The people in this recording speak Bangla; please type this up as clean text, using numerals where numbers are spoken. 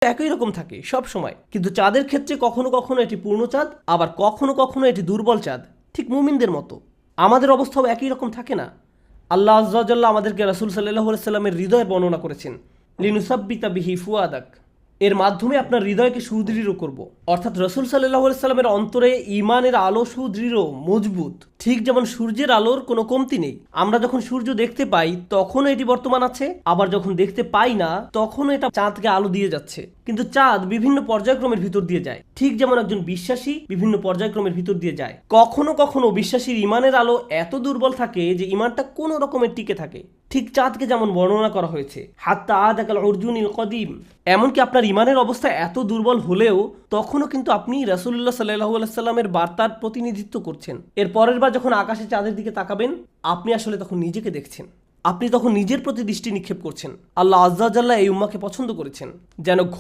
একই রকম থাকে সব সময়, কিন্তু চাঁদের ক্ষেত্রে কখনো কখনো এটি পূর্ণ চাঁদ, আবার কখনো কখনো এটি দুর্বল চাঁদ, ঠিক মুমিনদের মতো। আমাদের অবস্থাও একই রকম থাকে না। আল্লাহ আজ্জা ওয়া জাল্লা আমাদেরকে রাসূল সাল্লাল্লাহু আলাইহি সাল্লামের হৃদয়ের বর্ণনা করেছেন, লিনুসাব্বিতা বিহি ফুয়াদাক, এর মাধ্যমে আপনার হৃদয়কে সুদৃঢ় করব। অর্থাৎ রাসূল সাল্লাল্লাহু আলাইহি সাল্লামের অন্তরে ঈমানের আলো সুদৃঢ় মজবুত। ঠিক যেমন সূর্যের আলোর কোনো কমতি নেই, আমরা যখন সূর্য দেখতে পাই তখনও এটি বর্তমান আছে, আবার যখন দেখতে পাই না তখনও এটা চাঁদকে আলো দিয়ে যাচ্ছে। কিন্তু চাঁদ বিভিন্ন পর্যায়ক্রমের ভিতর দিয়ে যায়, ঠিক যেমন একজন বিশ্বাসী বিভিন্ন পর্যায়ক্রমের ভিতর দিয়ে যায়। কখনো কখনো বিশ্বাসীর ঈমানের আলো এত দুর্বল থাকে যে ঈমানটা কোনো রকমের টিকে থাকে, ঠিক চাঁদকে যেমন বর্ণনা করা হয়েছে, হাত্তা আদাকাল উরজুনিল কদিম। এমনকি আপনার ঈমানের অবস্থা এত দুর্বল হলেও তখনও কিন্তু আপনি রাসূলুল্লাহ সাল্লাল্লাহু আলাইহি সাল্লামের বার্তার প্রতিনিধিত্ব করছেন। এর পরের বার যখন আকাশে চাঁদের দিকে তাকাবেন, আপনি আসলে তখন নিজেকে দেখছেন, আপনি তখন নিজের প্রতি দৃষ্টি নিক্ষেপ করছেন। আল্লাহ আজ্জা ওয়া জাল্লা এই উম্মাহকে পছন্দ করেছেন যেন